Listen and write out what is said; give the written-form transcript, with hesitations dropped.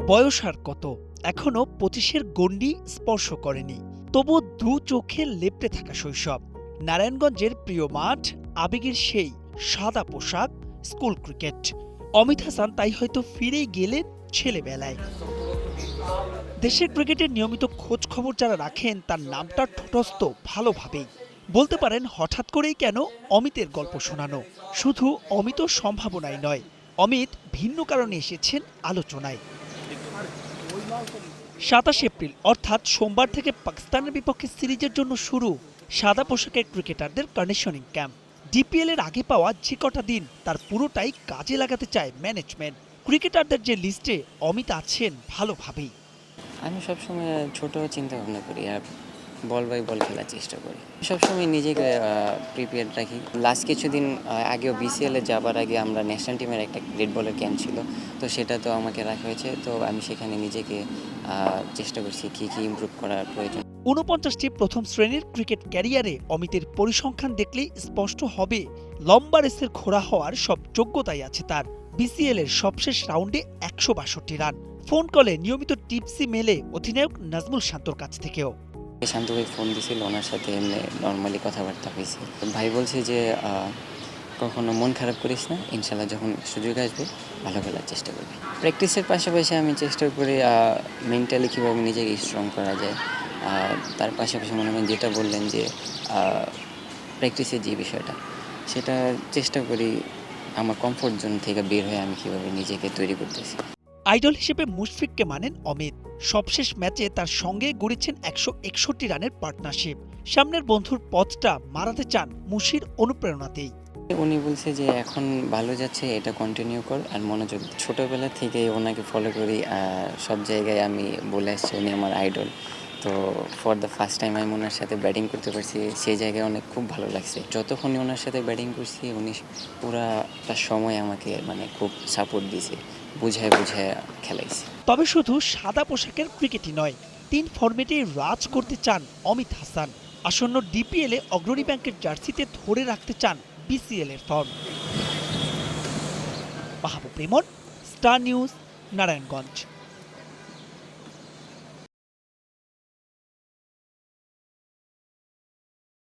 বয়স আর কত, এখনো 25-এর গণ্ডি স্পর্শ করেনি, তবু দু চোখে লেপ্টে থাকা শৈশব। নারায়ণগঞ্জের প্রিয় মাঠ, আবেগের সেই সাদা পোশাক, স্কুল ক্রিকেট। অমিত হাসান তাই হয়তো ফিরেই গেলেন ছেলেবেলায়। দেশের ক্রিকেটের নিয়মিত খোঁজ খবর যারা রাখেন তার নামটা ঠোঁটস্থ ভালোভাবেই। বলতে পারেন হঠাৎ করেই কেন অমিতের গল্প শোনানো। শুধু অমিত সম্ভাবনাই নয়, অমিত ভিন্ন কারণে এসেছেন আলোচনায়। 27 এপ্রিল অর্থাৎ সোমবার থেকে পাকিস্তানের বিপক্ষে সিরিজের জন্য শুরু সাদা পোশাকের ক্রিকেটারদের কন্ডিশনিং ক্যাম্প। ডিপিএল এর আগে পাওয়া যে কটা দিন তার পুরোটাই কাজে লাগাতে চায় ম্যানেজমেন্ট। ক্রিকেটারদের যে লিস্টে অমিত আছেন ভালোভাবেই। আমি সবসময় ছোট চিন্তা ভাবনা করি আর বল বাই বল খেলার চেষ্টা করি। সবসময় নিজেকে প্রিপেয়ার রাখি। লাস্ট কিছুদিন আগেও বিসিএলে যাবার আগে আমরা ন্যাশনাল টিমের একটা রেড বলের ক্যাম্প ছিল, তো সেটা তো আমাকে রাখা হয়েছে। তো আমি সেখানে নিজেকে চেষ্টা করছি কী কী ইমপ্রুভ করার প্রয়োজন। 49টি প্রথম শ্রেণীর ক্রিকেট ক্যারিয়ারে অমিতের পরিসংখ্যান দেখলেই স্পষ্ট হবে লম্বা রেসের ঘোড়া হওয়ার সব যোগ্যতাই আছে তার। বিসিএল এর সবশেষ রাউন্ডে 162 রান। ফোন কলে নিয়মিত টিপসই মেলে অধিনায়ক নাজমুল শান্তর কাছ থেকেও। শান্ত ভাই ফোন দিয়েছিল, ওনার সাথে এমনি নর্মালি কথাবার্তা হয়েছে। ভাই বলছে যে কখনো মন খারাপ করিস না, ইনশাল্লাহ যখন সুযোগ আসবে ভালো খেলার চেষ্টা করবি। প্র্যাকটিসের পাশাপাশি আমি চেষ্টা করি মেন্টালি কীভাবে নিজেকে স্ট্রং করা যায়। তার পাশাপাশি মনে হয় যেটা বললেন যে প্র্যাকটিসের যে বিষয়টা, সেটা চেষ্টা করি আমার কমফোর্ট জোন থেকে বের হয়ে আমি কীভাবে নিজেকে তৈরি করতেছি। আইডল হিসেবে মুশফিককে মানেন অমিত। সবশেষ ম্যাচে তার সঙ্গে গড়েছেন 161 রানের পার্টনারশিপ। সামনের বন্ধুর পথটা মারাতে চান মুশির অনুপ্রেরণাতেই। উনি বলছে যে এখন ভালো যাচ্ছে, এটা কন্টিনিউ কর আর মনোযোগ। ছোটোবেলা থেকে ওনাকে ফলো করি, সব জায়গায় আমি বলে আসছি উনি আমার আইডল। তো ফর দ্য ফার্স্ট টাইম আমি ওনার সাথে ব্যাটিং করতে পারছি, সেই জায়গায় অনেক খুব ভালো লাগছে। যতক্ষণই ওনার সাথে ব্যাটিং করছি উনি পুরাটা সময় আমাকে খুব সাপোর্ট দিয়েছে, বুঝায় খেলাইছে। তবে শুধু সাদা পোশাকের ক্রিকেটই নয়, 3 ফরম্যাটে রাজ করতে চান অমিত হাসান। আসন্ন ডিপিএলে অগ্রণী ব্যাংকের জার্সিতে ধরে রাখতে চান বিসিএল এর ফর্ম। মাহবুব রেমন, স্টার নিউজ, নারায়ণগঞ্জ।